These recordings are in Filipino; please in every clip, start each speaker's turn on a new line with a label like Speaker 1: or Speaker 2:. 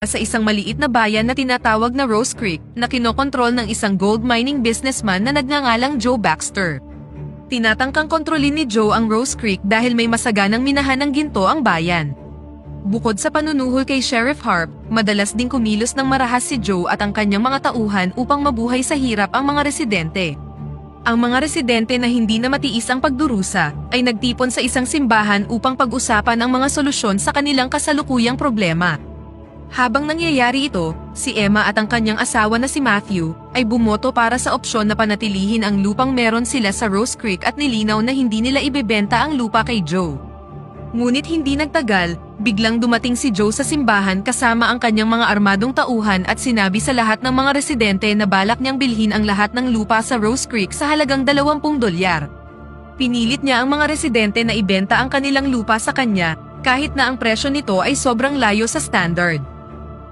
Speaker 1: sa isang maliit na bayan na tinatawag na Rose Creek na kinokontrol ng isang gold mining businessman na nagngangalang Joe Baxter. Tinatangkang kontrolin ni Joe ang Rose Creek dahil may masaganang minahan ng ginto ang bayan. Bukod sa panunuhol kay Sheriff Harp, madalas ding kumilos ng marahas si Joe at ang kanyang mga tauhan upang mabuhay sa hirap ang mga residente. Ang mga residente na hindi na matiis ang pagdurusa ay nagtipon sa isang simbahan upang pag-usapan ang mga solusyon sa kanilang kasalukuyang problema. Habang nangyayari ito, si Emma at ang kanyang asawa na si Matthew ay bumoto para sa opsyon na panatilihin ang lupang meron sila sa Rose Creek at nilinaw na hindi nila ibebenta ang lupa kay Joe. Ngunit hindi nagtagal, biglang dumating si Joe sa simbahan kasama ang kanyang mga armadong tauhan at sinabi sa lahat ng mga residente na balak niyang bilhin ang lahat ng lupa sa Rose Creek sa halagang $20. Pinilit niya ang mga residente na ibenta ang kanilang lupa sa kanya kahit na ang presyo nito ay sobrang layo sa standard.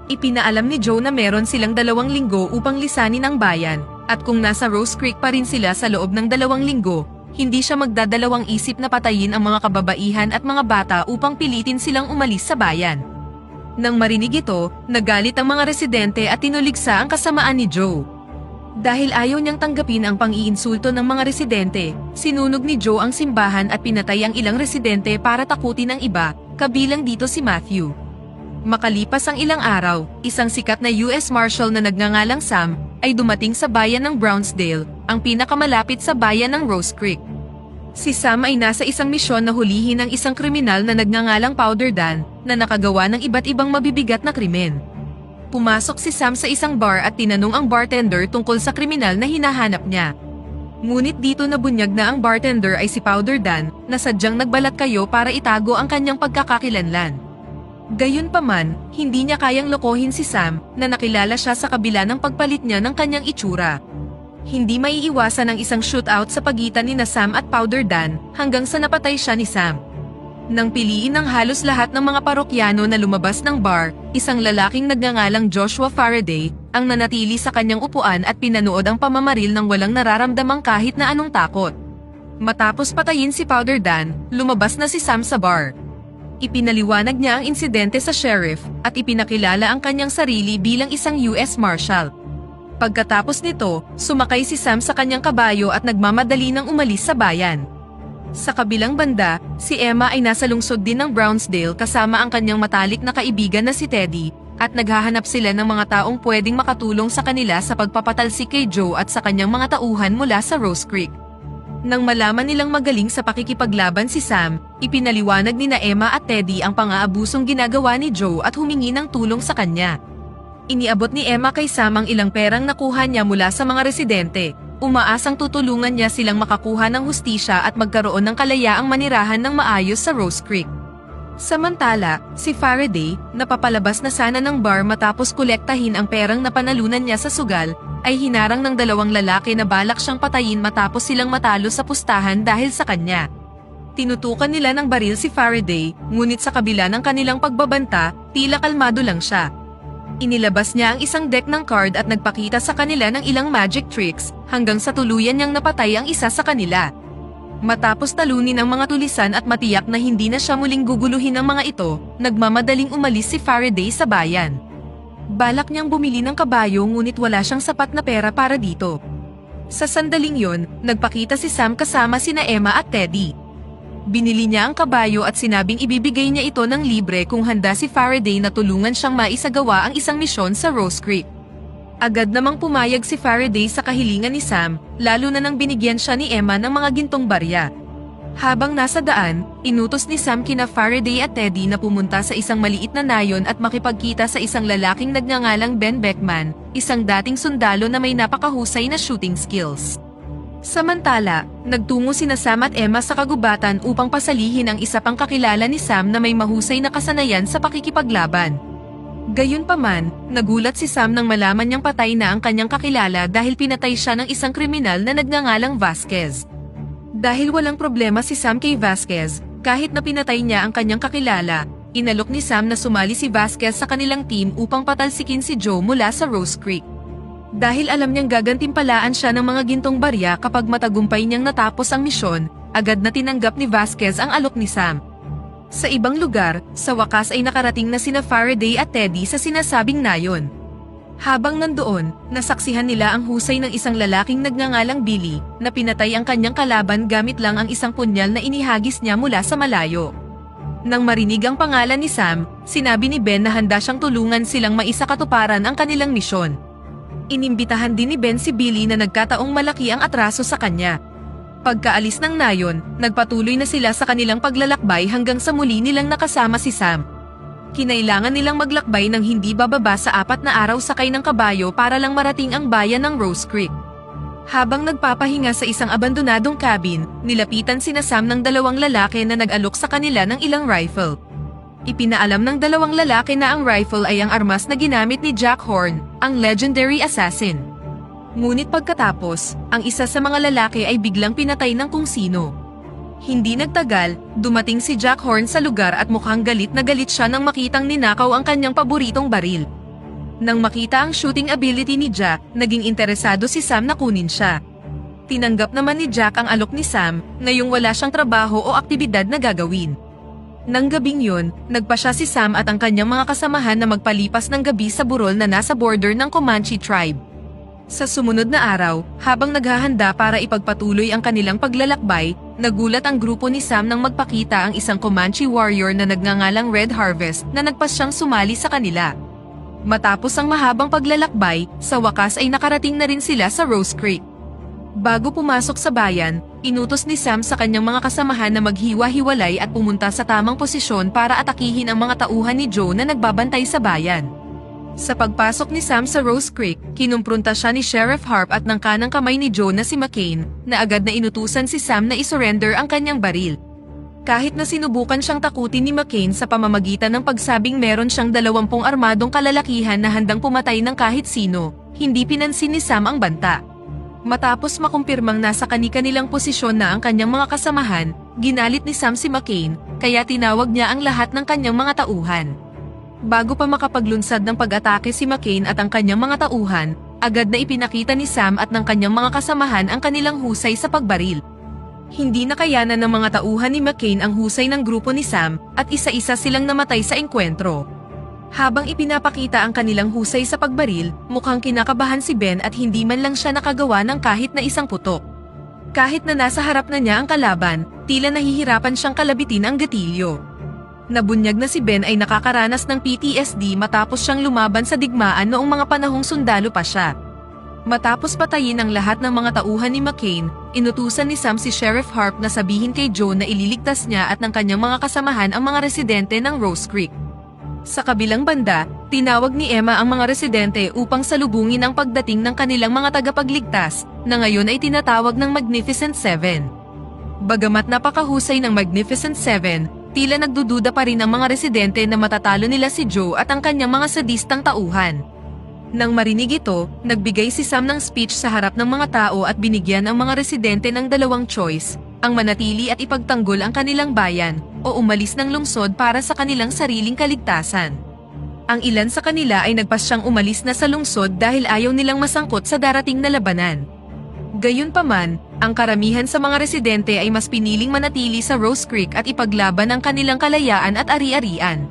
Speaker 1: Ipinaalam ni Joe na meron silang 2 linggo upang lisanin ang bayan, at kung nasa Rose Creek pa rin sila sa loob ng 2 linggo, hindi siya magdadalawang isip na patayin ang mga kababaihan at mga bata upang pilitin silang umalis sa bayan. Nang marinig ito, nagalit ang mga residente at tinuligsa ang kasamaan ni Joe. Dahil ayaw niyang tanggapin ang pang-iinsulto ng mga residente, sinunog ni Joe ang simbahan at pinatay ang ilang residente para takutin ang iba, kabilang dito si Matthew. Makalipas ang ilang araw, isang sikat na US Marshal na nagngangalang Sam ay dumating sa bayan ng Brownsdale, ang pinakamalapit sa bayan ng Rose Creek. Si Sam ay nasa isang misyon na hulihin ang isang kriminal na nagngangalang Powder Dan na nakagawa ng iba't ibang mabibigat na krimen. Pumasok si Sam sa isang bar at tinanong ang bartender tungkol sa kriminal na hinahanap niya. Ngunit dito nabunyag na ang bartender ay si Powder Dan na sadyang nagbalat kayo para itago ang kanyang pagkakakilanlan. Gayunpaman, hindi niya kayang lokohin si Sam na nakilala siya sa kabila ng pagpalit niya ng kanyang itsura. Hindi maiiwasan ang isang shootout sa pagitan ni Sam at Powder Dan hanggang sa napatay siya ni Sam. Nang piliin ng halos lahat ng mga parokyano na lumabas ng bar, isang lalaking nagngangalang Joshua Faraday ang nanatili sa kanyang upuan at pinanood ang pamamaril ng walang nararamdamang kahit na anong takot. Matapos patayin si Powder Dan, lumabas na si Sam sa bar. Ipinaliwanag niya ang insidente sa sheriff at ipinakilala ang kanyang sarili bilang isang US Marshal. Pagkatapos nito, sumakay si Sam sa kanyang kabayo at nagmamadali ng umalis sa bayan. Sa kabilang banda, si Emma ay nasa lungsod din ng Brownsdale kasama ang kanyang matalik na kaibigan na si Teddy, at naghahanap sila ng mga taong pwedeng makatulong sa kanila sa pagpapatalsik kay Joe at sa kanyang mga tauhan mula sa Rose Creek. Nang malaman nilang magaling sa pakikipaglaban si Sam, ipinaliwanag ni Emma at Teddy ang pang-aabusong ginagawa ni Joe at humingi ng tulong sa kanya. Iniabot ni Emma kay Sam ang ilang perang nakuha niya mula sa mga residente, umaasang tutulungan niya silang makakuha ng hustisya at magkaroon ng kalayaang manirahan ng maayos sa Rose Creek. Samantala, si Faraday, napapalabas na sana ng bar matapos kolektahin ang perang napanalunan niya sa sugal, ay hinarang ng 2 lalaki na balak siyang patayin matapos silang matalo sa pustahan dahil sa kanya. Tinutukan nila ng baril si Faraday, ngunit sa kabila ng kanilang pagbabanta, tila kalmado lang siya. Inilabas niya ang isang deck ng card at nagpakita sa kanila ng ilang magic tricks, hanggang sa tuluyan niyang napatay ang isa sa kanila. Matapos talunin ang mga tulisan at matiyak na hindi na siya muling guguluhin ng mga ito, nagmamadaling umalis si Faraday sa bayan. Balak niyang bumili ng kabayo ngunit wala siyang sapat na pera para dito. Sa sandaling yon, nagpakita si Sam kasama sina Emma at Teddy. Binili niya ang kabayo at sinabing ibibigay niya ito ng libre kung handa si Faraday na tulungan siyang maisagawa ang isang misyon sa Rose Creek. Agad namang pumayag si Faraday sa kahilingan ni Sam, lalo na nang binigyan siya ni Emma ng mga gintong barya. Habang nasa daan, inutos ni Sam kina Faraday at Teddy na pumunta sa isang maliit na nayon at makipagkita sa isang lalaking nagngangalang Ben Beckman, isang dating sundalo na may napakahusay na shooting skills. Samantala, nagtungo sina Sam at Emma sa kagubatan upang pasalihin ang isa pang kakilala ni Sam na may mahusay na kasanayan sa pakikipaglaban. Gayunpaman, nagulat si Sam nang malaman niyang patay na ang kanyang kakilala dahil pinatay siya ng isang kriminal na nagngangalang Vasquez. Dahil walang problema si Sam kay Vasquez, kahit na pinatay niya ang kanyang kakilala, inalok ni Sam na sumali si Vasquez sa kanilang team upang patalsikin si Joe mula sa Rose Creek. Dahil alam niyang gagantimpalaan siya ng mga gintong barya kapag matagumpay niyang natapos ang misyon, agad na tinanggap ni Vasquez ang alok ni Sam. Sa ibang lugar, sa wakas ay nakarating na sina Faraday at Teddy sa sinasabing nayon. Habang nandoon, nasaksihan nila ang husay ng isang lalaking nagngangalang Billy, na pinatay ang kanyang kalaban gamit lang ang isang punyal na inihagis niya mula sa malayo. Nang marinig ang pangalan ni Sam, sinabi ni Ben na handa siyang tulungan silang maisakatuparan ang kanilang misyon. Inimbitahan din ni Ben si Billy na nagkataong malaki ang atraso sa kanya. Pagkaalis ng nayon, nagpatuloy na sila sa kanilang paglalakbay hanggang sa muli nilang nakasama si Sam. Kinailangan nilang maglakbay ng hindi bababa sa 4 na araw sakay ng kabayo para lang marating ang bayan ng Rose Creek. Habang nagpapahinga sa isang abandonadong cabin, nilapitan sina Sam ng 2 lalaki na nag-alok sa kanila ng ilang rifle. Ipinaalam ng 2 lalaki na ang rifle ay ang armas na ginamit ni Jack Horn, ang legendary assassin. Ngunit pagkatapos, ang isa sa mga lalaki ay biglang pinatay ng kung sino. Hindi nagtagal, dumating si Jack Horn sa lugar at mukhang galit na galit siya nang makitang ninakaw ang kanyang paboritong baril. Nang makita ang shooting ability ni Jack, naging interesado si Sam na kunin siya. Tinanggap naman ni Jack ang alok ni Sam, ngayong wala siyang trabaho o aktibidad na gagawin. Nang gabing yun, nagpa siya si Sam at ang kanyang mga kasamahan na magpalipas ng gabi sa burol na nasa border ng Comanche tribe. Sa sumunod na araw, habang naghahanda para ipagpatuloy ang kanilang paglalakbay, nagulat ang grupo ni Sam nang magpakita ang isang Comanche warrior na nagngangalang Red Harvest na nagpasyang sumali sa kanila. Matapos ang mahabang paglalakbay, sa wakas ay nakarating na rin sila sa Rose Creek. Bago pumasok sa bayan, inutos ni Sam sa kanyang mga kasamahan na maghiwa-hiwalay at pumunta sa tamang posisyon para atakihin ang mga tauhan ni Joe na nagbabantay sa bayan. Sa pagpasok ni Sam sa Rose Creek, kinumpronta siya ni Sheriff Harp at ng kanang kamay ni Joe na si McCain, na agad na inutusan si Sam na isurrender ang kanyang baril. Kahit na sinubukan siyang takutin ni McCain sa pamamagitan ng pagsabing meron siyang 20 armadong kalalakihan na handang pumatay ng kahit sino, hindi pinansin ni Sam ang banta. Matapos makumpirmang nasa kani-kanilang posisyon na ang kanyang mga kasamahan, ginalit ni Sam si McCain, kaya tinawag niya ang lahat ng kanyang mga tauhan. Bago pa makapaglunsad ng pag-atake si McCain at ang kanyang mga tauhan, agad na ipinakita ni Sam at ng kanyang mga kasamahan ang kanilang husay sa pagbaril. Hindi nakayanan ng mga tauhan ni McCain ang husay ng grupo ni Sam at isa-isa silang namatay sa engkwentro. Habang ipinapakita ang kanilang husay sa pagbaril, mukhang kinakabahan si Ben at hindi man lang siya nakagawa ng kahit na isang putok. Kahit na nasa harap na niya ang kalaban, tila nahihirapan siyang kalabitin ang gatilyo. Nabunyag na si Ben ay nakakaranas ng PTSD matapos siyang lumaban sa digmaan noong mga panahong sundalo pa siya. Matapos patayin ang lahat ng mga tauhan ni McCain, inutusan ni Sam si Sheriff Harp na sabihin kay Joe na ililigtas niya at ng kanyang mga kasamahan ang mga residente ng Rose Creek. Sa kabilang banda, tinawag ni Emma ang mga residente upang salubungin ang pagdating ng kanilang mga tagapagligtas, na ngayon ay tinatawag ng Magnificent Seven. Bagamat napakahusay ng Magnificent Seven, tila nagdududa pa rin ang mga residente na matatalo nila si Joe at ang kanyang mga sadistang tauhan. Nang marinig ito, nagbigay si Sam ng speech sa harap ng mga tao at binigyan ang mga residente ng 2 choice, ang manatili at ipagtanggol ang kanilang bayan, o umalis ng lungsod para sa kanilang sariling kaligtasan. Ang ilan sa kanila ay nagpasyang umalis na sa lungsod dahil ayaw nilang masangkot sa darating na labanan. Gayunpaman, ang karamihan sa mga residente ay mas piniling manatili sa Rose Creek at ipaglaban ang kanilang kalayaan at ari-arian.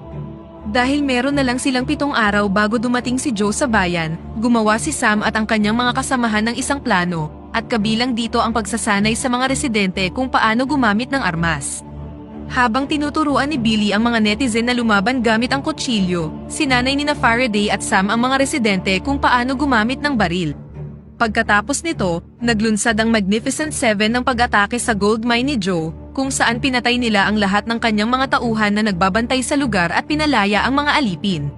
Speaker 1: Dahil meron na lang silang 7 araw bago dumating si Joe sa bayan, gumawa si Sam at ang kanyang mga kasamahan ng isang plano, at kabilang dito ang pagsasanay sa mga residente kung paano gumamit ng armas. Habang tinuturuan ni Billy ang mga netizen na lumaban gamit ang kutsilyo, sinanay ni Faraday at Sam ang mga residente kung paano gumamit ng baril. Pagkatapos nito, naglunsad ang Magnificent Seven ng pag-atake sa gold mine ni Joe, kung saan pinatay nila ang lahat ng kanyang mga tauhan na nagbabantay sa lugar at pinalaya ang mga alipin.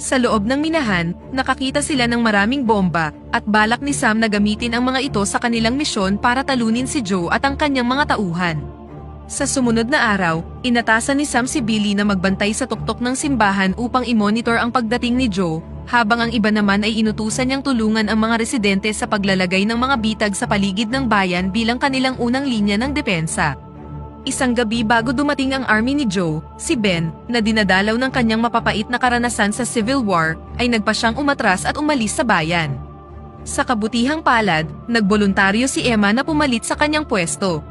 Speaker 1: Sa loob ng minahan, nakakita sila ng maraming bomba, at balak ni Sam na gamitin ang mga ito sa kanilang misyon para talunin si Joe at ang kanyang mga tauhan. Sa sumunod na araw, inatasan ni Sam si Billy na magbantay sa tuktok ng simbahan upang i-monitor ang pagdating ni Joe, habang ang iba naman ay inutusan niyang tulungan ang mga residente sa paglalagay ng mga bitag sa paligid ng bayan bilang kanilang unang linya ng depensa. Isang gabi bago dumating ang army ni Joe, si Ben, na dinadalaw ng kanyang mapapait na karanasan sa Civil War, ay nagpa siyang umatras at umalis sa bayan. Sa kabutihang palad, nagboluntaryo si Emma na pumalit sa kanyang pwesto.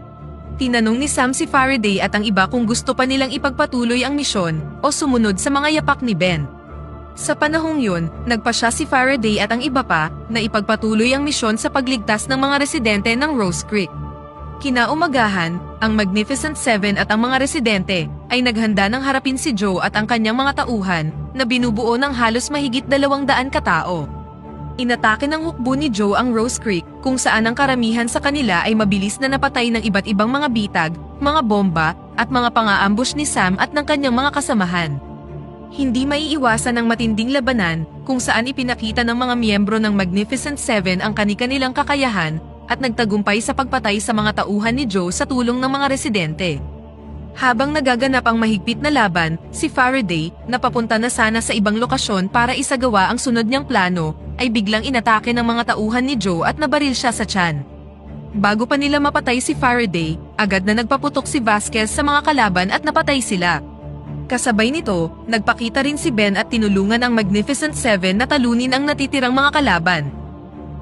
Speaker 1: Tinanong ni Sam si Faraday at ang iba kung gusto pa nilang ipagpatuloy ang misyon o sumunod sa mga yapak ni Ben. Sa panahong yun, nagpasya si Faraday at ang iba pa na ipagpatuloy ang misyon sa pagligtas ng mga residente ng Rose Creek. Kinaumagahan, ang Magnificent Seven at ang mga residente ay naghanda ng harapin si Joe at ang kanyang mga tauhan na binubuo ng halos mahigit 200 katao. Inatake ng hukbo ni Joe ang Rose Creek kung saan ang karamihan sa kanila ay mabilis na napatay ng iba't ibang mga bitag, mga bomba, at mga pang-aambush ni Sam at ng kanyang mga kasamahan. Hindi maiiwasan ang matinding labanan kung saan ipinakita ng mga miyembro ng Magnificent Seven ang kani-kanilang kakayahan at nagtagumpay sa pagpatay sa mga tauhan ni Joe sa tulong ng mga residente. Habang nagaganap ang mahigpit na laban, si Faraday, na papunta na sana sa ibang lokasyon para isagawa ang sunod niyang plano, ay biglang inatake ng mga tauhan ni Joe at nabaril siya sa tiyan. Bago pa nila mapatay si Faraday, agad na nagpaputok si Vasquez sa mga kalaban at napatay sila. Kasabay nito, nagpakita rin si Ben at tinulungan ang Magnificent Seven na talunin ang natitirang mga kalaban.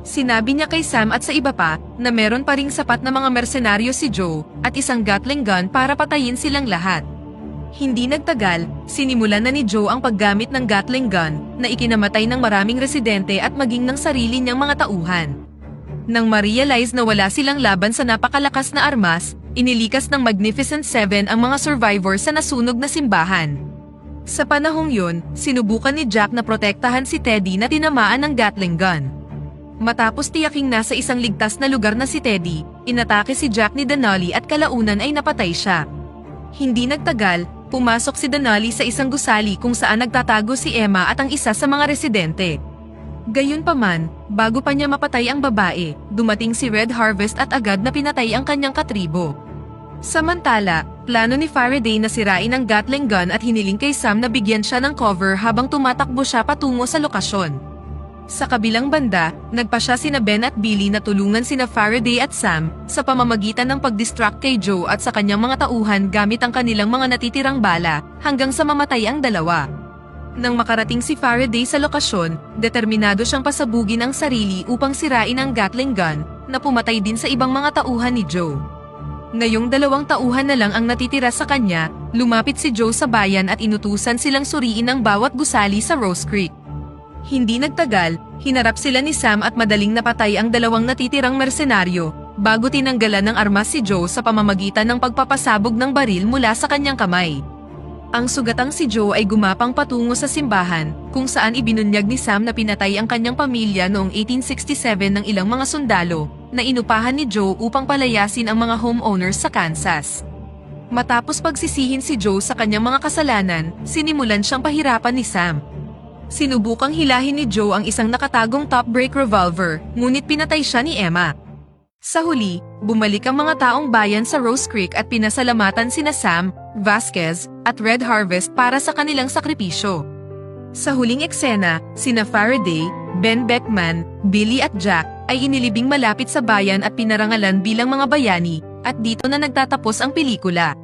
Speaker 1: Sinabi niya kay Sam at sa iba pa na meron pa ring sapat na mga mersenaryo si Joe at isang Gatling gun para patayin silang lahat. Hindi nagtagal, sinimulan na ni Joe ang paggamit ng Gatling gun na ikinamatay ng maraming residente at maging ng sarili niyang mga tauhan. Nang ma-realize na wala silang laban sa napakalakas na armas, inilikas ng Magnificent Seven ang mga survivors sa nasunog na simbahan. Sa panahong yun, sinubukan ni Jack na protektahan si Teddy na tinamaan ng Gatling gun. Matapos tiyaking nasa isang ligtas na lugar na si Teddy, inatake si Jack ni Denali at kalaunan ay napatay siya. Hindi nagtagal, pumasok si Denali sa isang gusali kung saan nagtatago si Emma at ang isa sa mga residente. Gayunpaman, bago pa niya mapatay ang babae, dumating si Red Harvest at agad na pinatay ang kanyang katribo. Samantala, plano ni Faraday na sirain ang Gatling gun at hiniling kay Sam na bigyan siya ng cover habang tumatakbo siya patungo sa lokasyon. Sa kabilang banda, nagpasya sina Ben at Billy na tulungan sina Faraday at Sam sa pamamagitan ng pag-distract kay Joe at sa kanyang mga tauhan gamit ang kanilang mga natitirang bala hanggang sa mamatay ang dalawa. Nang makarating si Faraday sa lokasyon, determinado siyang pasabugin ang sarili upang sirain ang Gatling gun na pumatay din sa ibang mga tauhan ni Joe. Ngayong 2 tauhan na lang ang natitira sa kanya, lumapit si Joe sa bayan at inutusan silang suriin ang bawat gusali sa Rose Creek. Hindi nagtagal, hinarap sila ni Sam at madaling napatay ang 2 natitirang mersenaryo, bago tinanggalan ng armas si Joe sa pamamagitan ng pagpapasabog ng baril mula sa kanyang kamay. Ang sugatang si Joe ay gumapang patungo sa simbahan, kung saan ibinunyag ni Sam na pinatay ang kanyang pamilya noong 1867 ng ilang mga sundalo, na inupahan ni Joe upang palayasin ang mga homeowners sa Kansas. Matapos pagsisihin si Joe sa kanyang mga kasalanan, sinimulan siyang pahirapan ni Sam. Sinubukang hilahin ni Joe ang isang nakatagong top-break revolver, ngunit pinatay siya ni Emma. Sa huli, bumalik ang mga taong bayan sa Rose Creek at pinasalamatan sina Sam, Vasquez, at Red Harvest para sa kanilang sakripisyo. Sa huling eksena, sina Faraday, Ben Beckman, Billy at Jack ay inilibing malapit sa bayan at pinarangalan bilang mga bayani, at dito na nagtatapos ang pelikula.